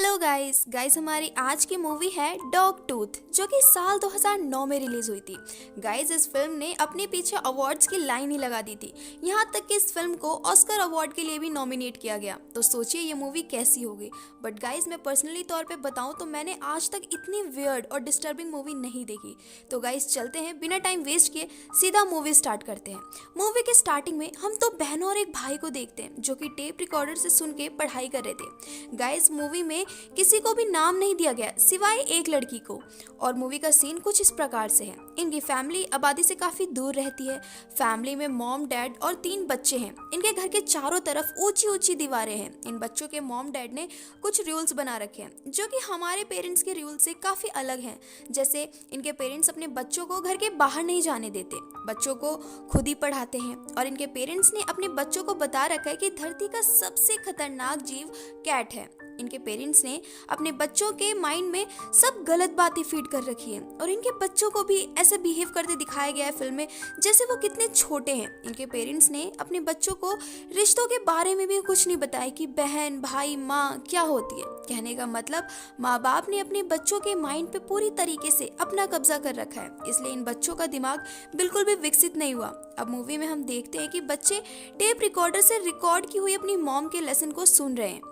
Hello guys हमारी आज की मूवी है डॉग टूथ जो कि साल 2009 में रिलीज हुई थी। गाइस इस फिल्म ने अपने पीछे अवार्ड्स की लाइन ही लगा दी थी। यहाँ तक कि इस फिल्म को ऑस्कर अवार्ड के लिए भी नॉमिनेट किया गया। तो सोचिए ये मूवी कैसी होगी। बट गाइस मैं पर्सनली तौर पे बताऊं तो मैंने आज तक इतनी वियर्ड और डिस्टर्बिंग मूवी नहीं देखी। तो गाइस चलते हैं, बिना टाइम वेस्ट किए सीधा मूवी स्टार्ट करते हैं। मूवी के स्टार्टिंग में हम दो बहनों और एक भाई को देखते हैं जो कि टेप रिकॉर्डर से सुन के पढ़ाई कर रहे थे। गाइस मूवी में किसी को भी नाम नहीं दिया गया सिवाय एक लड़की को। और मूवी का सीन कुछ इस प्रकार से है। इनकी फैमिली आबादी से काफी दूर रहती है। फैमिली में मॉम, डैड और 3 बच्चे हैं। इनके घर के चारों तरफ ऊंची ऊंची दीवारें हैं। इन बच्चों के मॉम डैड ने कुछ रूल्स बना रखे हैं जो कि हमारे पेरेंट्स के रूल से काफी अलग हैं। जैसे इनके पेरेंट्स अपने बच्चों को घर के बाहर नहीं जाने देते, बच्चों को खुद ही पढ़ाते हैं। और इनके पेरेंट्स ने अपने बच्चों को बता रखा है कि धरती का सबसे खतरनाक जीव कैट है। इनके पेरेंट्स ने अपने बच्चों के माइंड में सब गलत बातें फीड कर रखी है और इनके बच्चों को भी ऐसे बिहेव करते दिखाया गया है फिल्म में जैसे वो कितने छोटे हैं। इनके पेरेंट्स ने अपने बच्चों को रिश्तों के बारे में भी कुछ नहीं बताया कि बहन, भाई, माँ क्या होती है। कहने का मतलब माँ बाप ने अपने बच्चों के माइंड पे पूरी तरीके से अपना कब्जा कर रखा है, इसलिए इन बच्चों का दिमाग बिल्कुल भी विकसित नहीं हुआ। अब मूवी में हम देखते हैं कि बच्चे टेप रिकॉर्डर से रिकॉर्ड की हुई अपनी मॉम के लेसन को सुन रहे हैं।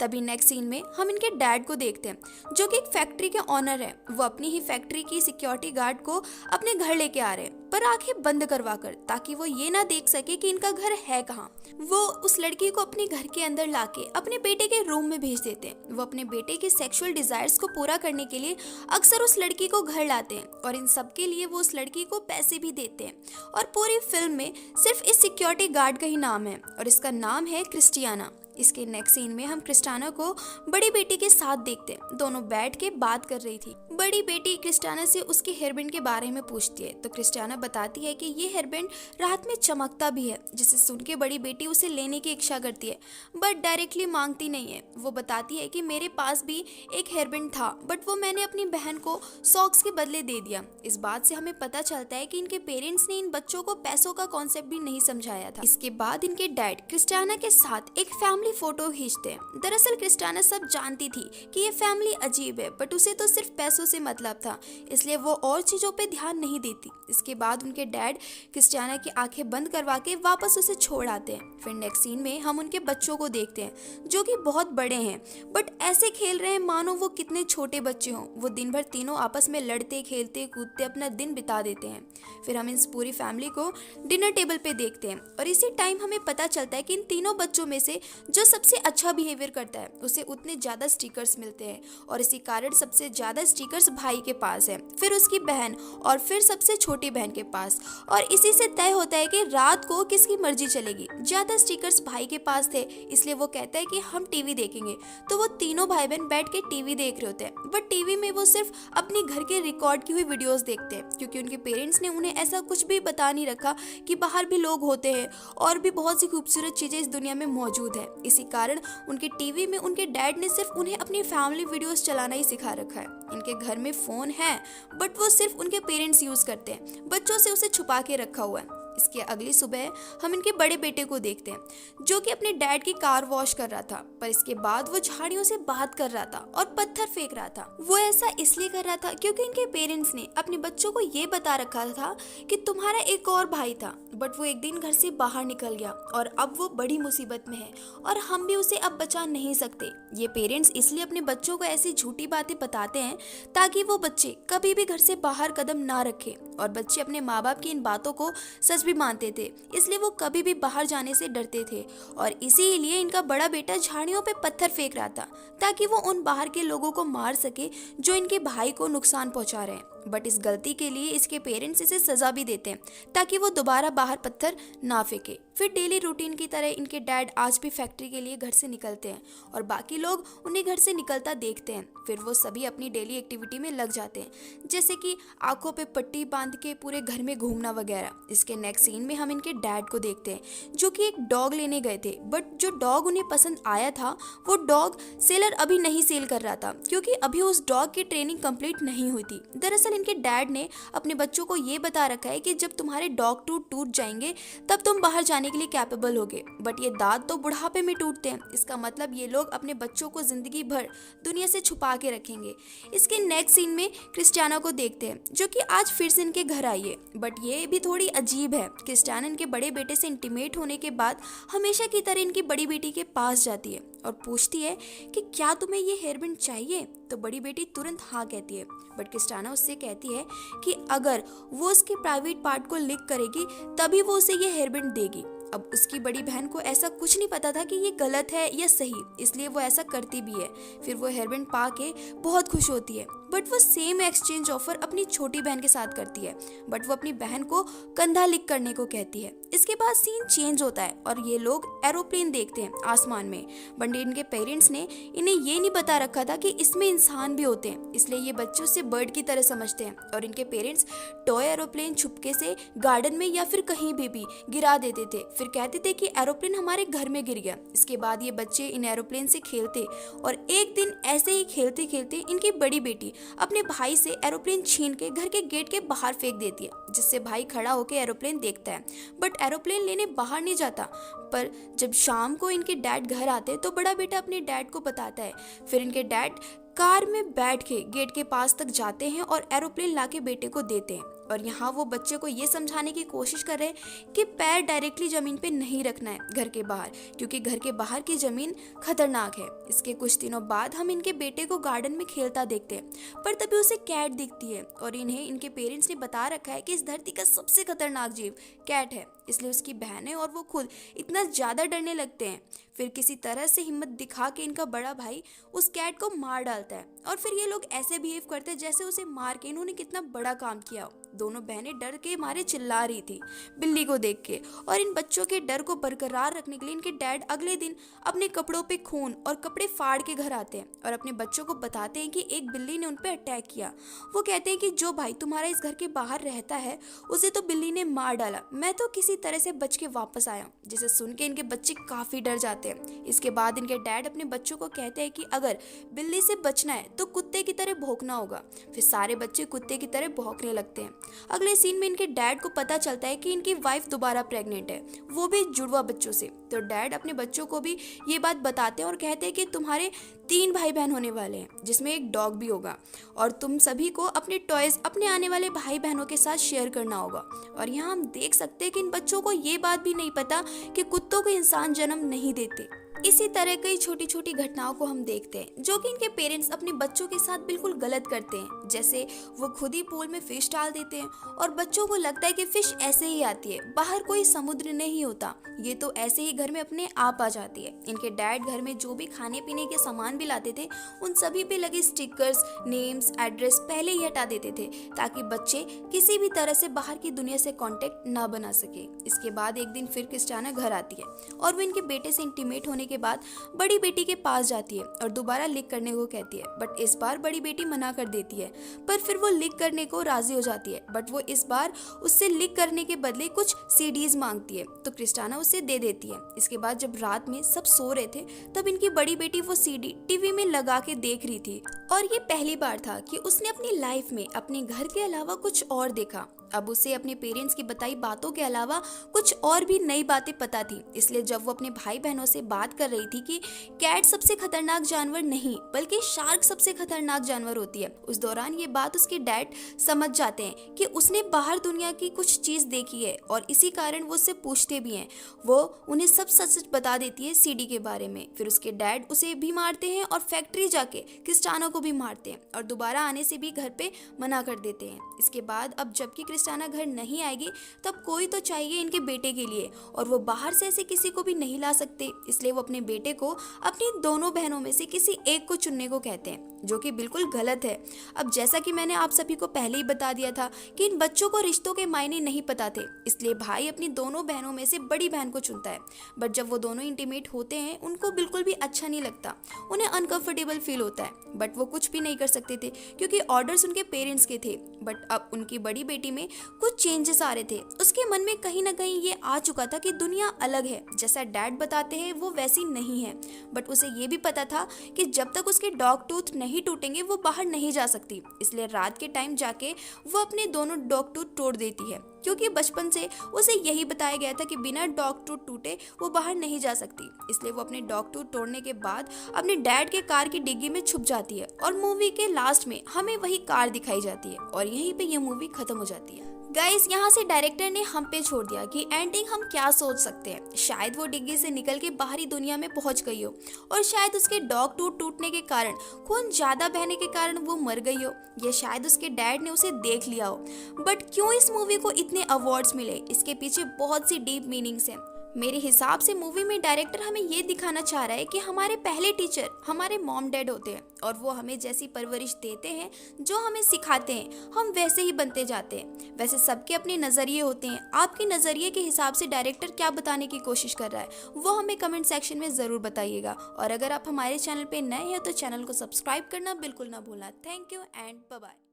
तभी नेक्स्ट सीन में हम इनके डैड को देखते हैं जो कि एक फैक्ट्री के ऑनर है। वो अपनी ही फैक्ट्री की सिक्योरिटी गार्ड को अपने घर लेके आ रहे हैं, पर आंखें बंद करवाकर, ताकि वो ये ना देख सके कि इनका घर है कहाँ। वो उस लड़की को अपने घर के अंदर लाके अपने बेटे के रूम में भेज देते हैं। वो अपने बेटे के सेक्सुअल डिजायर्स को पूरा करने के लिए अक्सर उस लड़की को घर लाते हैं और इन सब के लिए वो उस लड़की को पैसे भी देते हैं। और पूरी फिल्म में सिर्फ इस सिक्योरिटी गार्ड का ही नाम है और इसका नाम है क्रिस्टियाना। इसके नेक्स्ट सीन में हम क्रिस्टाना को बड़ी बेटी के साथ देखते हैं। दोनों बैठ के बात कर रही थी। बड़ी बेटी क्रिस्टाना से उसके हेयरबैंड के बारे में पूछती है तो क्रिस्टाना बताती है कि ये हेयरबैंड रात में चमकता भी है, जिसे सुन के बड़ी बेटी उसे लेने की इच्छा करती है बट डायरेक्टली मांगती नहीं है। वो बताती है कि मेरे पास भी एक हेयरबैंड था बट वो मैंने अपनी बहन को सॉक्स के बदले दे दिया। इस बात से हमें पता चलता है कि इनके पेरेंट्स ने इन बच्चों को पैसों का कॉन्सेप्ट भी नहीं समझाया था। इसके बाद इनके डैड क्रिस्टाना के साथ एक फैमिली फोटो खींचते हैं। दरअसल क्रिस्टाना सब जानती थी कि ये फैमिली अजीब है बट उसे तो सिर्फ पैसों से मतलब था, इसलिए वो और चीजों पे ध्यान नहीं देती। इसके बाद उनके डैड क्रिस्टाना की आंखें बंद करवा के वापस उसे छोड़ आते हैं। फिर नेक्स्ट सीन में हम उनके बच्चों को देखते हैं जो कि बहुत बड़े हैं बट ऐसे खेल रहे हैं मानो वो कितने छोटे बच्चे हों। वो दिन भर तीनों आपस में लड़ते, खेलते, कूदते अपना दिन बिता देते हैं। फिर हम इस पूरी फैमिली को डिनर टेबल पे देखते हैं और इसी टाइम हमें पता चलता है कि इन तीनों बच्चों में से जो सबसे अच्छा बिहेवियर करता है उसे उतने ज्यादा स्टिकर्स मिलते हैं और इसी कारण सबसे ज्यादा स्टिकर्स भाई के पास है, फिर उसकी बहन और फिर सबसे छोटी बहन के पास। और इसी से तय होता है कि रात को किसकी मर्जी चलेगी। ज्यादा स्टिकर्स भाई के पास थे, इसलिए वो कहता है कि हम टीवी देखेंगे। तो वो तीनों भाई बहन बैठ के टीवी देख रहे होते हैं बट टीवी में वो सिर्फ अपने घर के रिकॉर्ड की हुई वीडियोस देखते हैं क्योंकि उनके पेरेंट्स ने उन्हें ऐसा कुछ भी बता नहीं रखा कि बाहर भी लोग होते हैं और भी बहुत सी खूबसूरत चीजें इस दुनिया में मौजूद है। इसी कारण उनके टीवी में उनके डैड ने सिर्फ उन्हें अपनी फैमिली वीडियोस चलाना ही सिखा रखा है। इनके घर में फोन है बट वो सिर्फ उनके पेरेंट्स यूज करते हैं, बच्चों से उसे छुपा के रखा हुआ है। इसके अगली सुबह हम इनके बड़े बेटे को देखते हैं जो कि अपने डैड की कार वॉश कर रहा था, पर इसके बाद वो झाड़ियों से बात कर रहा था और पत्थर फेंक रहा था। वो ऐसा इसलिए कर रहा था क्योंकि इनके पेरेंट्स ने अपने बच्चों को ये बता रखा था कि तुम्हारा एक और भाई था बट वो एक दिन घर से बाहर निकल गया और अब वो बड़ी मुसीबत में है और हम भी उसे अब बचा नहीं सकते। ये पेरेंट्स इसलिए अपने बच्चों को ऐसी झूठी बातें बताते हैं ताकि वो बच्चे कभी भी घर से बाहर कदम ना रखें। और बच्चे अपने माँ बाप की इन बातों को सच भी मानते थे, इसलिए वो कभी भी बाहर जाने से डरते थे। और इसीलिए इनका बड़ा बेटा झाड़ियों पे पत्थर फेंक रहा था ताकि वो उन बाहर के लोगों को मार सके जो इनके भाई को नुकसान पहुंचा रहे हैं। बट इस गलती के लिए इसके पेरेंट्स इसे सजा भी देते हैं ताकि वो दोबारा बाहर पत्थर ना फेंके। फिर डेली रूटीन की तरह इनके डैड आज भी फैक्ट्री के लिए घर से निकलते हैं और बाकी लोग उन्हें घर से निकलता देखते हैं। फिर वो सभी अपनी डेली एक्टिविटी में लग जाते हैं, जैसे कि आंखों पे पट्टी बांध के पूरे घर में घूमना वगैरह। इसके नेक्स्ट सीन में हम इनके डैड को देखते हैं जो कि एक डॉग लेने गए थे बट जो डॉग उन्हें पसंद आया था वो डॉग सेलर अभी नहीं सेल कर रहा था क्योंकि अभी उस डॉग की ट्रेनिंग कंप्लीट नहीं हुई थी। दरअसल दरअसल इनके डैड ने अपने बच्चों को ये बता रखा है कि जब तुम्हारे डॉग टूट जाएंगे तब तुम बाहर जाने के लिए कैपेबल होगे, बट ये दांत तो बुढ़ापे में टूटते हैं। इसका मतलब ये लोग अपने बच्चों को जिंदगी भर दुनिया से छुपा के रखेंगे। इसके नेक्स्ट सीन में क्रिस्टियाना को देखते हैं जो कि आज फिर से इनके घर आई है, बट ये भी थोड़ी अजीब है। क्रिस्टियाना इनके बड़े बेटे से इंटीमेट होने के बाद हमेशा की तरह इनकी बड़ी बेटी के पास जाती है और पूछती है कि क्या तुम्हें ये हेयरबैंड चाहिए। तो बड़ी बेटी तुरंत हाँ कहती है, बट क्रिस्टियाना उससे कहती है कि अगर वो उसके प्राइवेट पार्ट को लिक करेगी तभी वो उसे ये हेयरबैंड देगी। अब उसकी बड़ी बहन को ऐसा कुछ नहीं पता था कि ये गलत है या सही, इसलिए वो ऐसा करती भी है। फिर वो हेयरबैंड पा के बहुत खुश होती है, बट वो सेम एक्सचेंज ऑफर अपनी छोटी बहन के साथ करती है, बट वो अपनी बहन को कंधा लिक करने को कहती है। इसके बाद सीन चेंज होता है और ये लोग एरोप्लेन देखते हैं आसमान में, बट इनके पेरेंट्स ने इन्हें ये नहीं बता रखा था कि इसमें इंसान भी होते हैं, इसलिए ये बच्चों से बर्ड की तरह समझते हैं और इनके पेरेंट्स टॉय एरोप्लेन छुपके से गार्डन में या फिर कहीं भी गिरा देते थे, फिर कहते थे कि एरोप्लेन हमारे घर में गिर गया। इसके बाद ये बच्चे इन एरोप्लेन से खेलते और एक दिन ऐसे ही खेलते खेलते इनकी बड़ी बेटी अपने भाई से एरोप्लेन छीन के घर के गेट के बाहर फेंक देती है, जिससे भाई खड़ा होकर एरोप्लेन देखता है, बट एरोप्लेन लेने बाहर नहीं जाता। पर जब शाम को इनके डैड घर आते तो बड़ा बेटा अपने डैड को बताता है। फिर इनके डैड कार में बैठ के गेट के पास तक जाते हैं और एरोप्लेन लाके बेटे को देते हैं और यहाँ वो बच्चे को ये समझाने की कोशिश कर रहे हैं कि पैर डायरेक्टली ज़मीन पे नहीं रखना है घर के बाहर, क्योंकि घर के बाहर की ज़मीन खतरनाक है। इसके कुछ दिनों बाद हम इनके बेटे को गार्डन में खेलता देखते हैं, पर तभी उसे कैट दिखती है और इन्हें इनके पेरेंट्स ने बता रखा है कि इस धरती का सबसे खतरनाक जीव कैट है, इसलिए उसकी बहनें और वो खुद इतना ज़्यादा डरने लगते हैं। फिर किसी तरह से हिम्मत दिखा के इनका बड़ा भाई उस कैट को मार डालता है और फिर ये लोग ऐसे बिहेव करते हैं जैसे उसे मार के इन्होंने कितना बड़ा काम किया हो। दोनों बहनें डर के मारे चिल्ला रही थी बिल्ली को देख के, और इन बच्चों के डर को बरकरार रखने के लिए इनके डैड अगले दिन अपने कपड़ों पे खून और कपड़े फाड़ के घर आते हैं और अपने बच्चों को बताते हैं कि एक बिल्ली ने उन पे अटैक किया। वो कहते हैं कि जो भाई तुम्हारा इस घर के बाहर रहता है उसे तो बिल्ली ने मार डाला, मैं तो किसी तरह से बच के वापस आया। जिसे सुन के इनके बच्चे काफी डर जाते हैं। इसके बाद इनके डैड अपने बच्चों को कहते हैं कि अगर बिल्ली से बचना है तो कुत्ते की तरह भौंकना होगा। फिर सारे बच्चे कुत्ते की तरह भौंकने लगते हैं। अगले सीन में इनके डैड को पता चलता है कि इनकी वाइफ दोबारा प्रेग्नेंट है, वो भी जुड़वा बच्चों से। तो डैड अपने बच्चों को भी ये बात बताते हैं और कहते हैं कि तुम्हारे 3 भाई बहन होने वाले हैं, जिसमें एक डॉग भी होगा, और तुम सभी को अपने टॉयज अपने आने वाले भाई बहनों के साथ शेयर करना होगा। और यहाँ हम देख सकते हैं कि इन बच्चों को ये बात भी नहीं पता कि कुत्तों को इंसान जन्म नहीं देते। इसी तरह कई छोटी छोटी घटनाओं को हम देखते हैं जो कि इनके पेरेंट्स अपने बच्चों के साथ बिल्कुल गलत करते हैं, जैसे वो खुद ही पूल में फिश डाल देते हैं और बच्चों को लगता है कि फिश ऐसे ही आती है, बाहर कोई समुद्र नहीं होता, ये तो ऐसे ही घर में अपने आप आ जाती है। इनके डैड घर में जो भी खाने पीने के सामान भी लाते थे उन सभी पे लगे स्टिकर्स, नेम्स, एड्रेस पहले ही हटा देते थे ताकि बच्चे किसी भी तरह से बाहर की दुनिया से कांटेक्ट ना बना सके। इसके बाद एक दिन फिर क्रिस्टियाना घर आती है और वो इनके बेटे से इंटीमेट होने के बाद बड़ी बेटी के पास जाती है और दोबारा लिक करने को कहती है, बट इस बार बड़ी बेटी मना कर देती है। पर फिर वो लिक करने को राजी हो जाती है, बट वो इस बार उससे लिक करने के बदले कुछ सीडीज मांगती है, तो क्रिस्टियाना उसे दे देती है। इसके बाद जब रात में सब सो रहे थे तब इनकी बड़ी बेटी वो सीडी टीवी में लगा के देख रही थी और ये पहली बार था कि उसने अपनी लाइफ में अपने घर के अलावा कुछ और देखा। अब उसे अपने पेरेंट्स की बताई बातों के अलावा कुछ और भी नई बातें पता थी, इसलिए जब वो अपने भाई बहनों से बात कर रही थी कि कैट सबसे खतरनाक जानवर नहीं बल्कि शार्क सबसे खतरनाक जानवर होती है, उस दौरान ये बात उसके डैड समझ जाते हैं कि उसने बाहर दुनिया की कुछ चीज देखी है और इसी कारण वो उससे पूछते भी हैं। वो उन्हें सब सच सच बता देती है सीडी के बारे में। फिर उसके डैड उसे भी मारते हैं और फैक्ट्री जाके क्रिस्टियाना को भी मारते हैं और दोबारा आने से भी घर पे मना कर देते हैं। इसके बाद अब जबकि क्रिस्टियाना घर नहीं आएगी तब कोई तो चाहिए इनके बेटे के लिए और वो बाहर से ऐसे किसी को भी नहीं ला सकते, इसलिए वो अपने बेटे को अपनी दोनों बहनों में से किसी एक को चुनने को कहते हैं, जो कि बिल्कुल गलत है। अब जैसा कि मैंने आप सभी को पहले ही बता दिया था कि इन बच्चों को रिश्तों के मायने नहीं पता थे, इसलिए भाई अपनी दोनों बहनों में से बड़ी बहन को चुनता है। बट जब वो दोनों इंटीमेट होते हैं उनको बिल्कुल भी अच्छा नहीं लगता, उन्हें अनकंफर्टेबल फील होता है, बट वो कुछ भी नहीं कर सकते थे क्योंकि ऑर्डर्स उनके पेरेंट्स के थे। बट अब उनकी बड़ी बेटी में कुछ चेंजेस आ रहे थे। उसके मन में कहीं ना कहीं ये आ चुका था कि दुनिया अलग है, जैसा डैड बताते हैं वो वैसी नहीं है। बट उसे ये भी पता था कि जब तक उसके डॉग टूथ नहीं टूटेंगे वो बाहर नहीं जा सकती। इसलिए रात के टाइम जाके वो अपने दोनों डॉग टूथ तोड़ देती है, क्योंकि बचपन से उसे यही बताया गया था कि बिना डॉग टूथ टूटे वो बाहर नहीं जा सकती। इसलिए वो अपने डॉग टूथ तोड़ने के बाद अपने डैड के कार की डिग्गी में छुप जाती है और मूवी के लास्ट में हमें वही कार दिखाई जाती है और यहीं पे ये मूवी खत्म हो जाती है। गाइस, यहाँ से डायरेक्टर ने हम पे छोड़ दिया कि एंडिंग हम क्या सोच सकते हैं। शायद वो डिग्गी से निकल के बाहरी दुनिया में पहुंच गई हो और शायद उसके डॉग टूथ टूटने के कारण, खून ज्यादा बहने के कारण वो मर गई हो, या शायद उसके डैड ने उसे देख लिया हो। बट क्यों इस मूवी को इतने अवार्ड्स मिले, इसके पीछे बहुत सी डीप मीनिंग्स हैं। मेरे हिसाब से मूवी में डायरेक्टर हमें ये दिखाना चाह रहा है कि हमारे पहले टीचर हमारे मॉम डैड होते हैं और वो हमें जैसी परवरिश देते हैं, जो हमें सिखाते हैं, हम वैसे ही बनते जाते हैं। वैसे सबके अपने नज़रिए होते हैं। आपके नज़रिए के हिसाब से डायरेक्टर क्या बताने की कोशिश कर रहा है वो हमें कमेंट सेक्शन में ज़रूर बताइएगा। और अगर आप हमारे चैनल पे नए हैं तो चैनल को सब्सक्राइब करना बिल्कुल ना भूलना। Thank you and bye bye.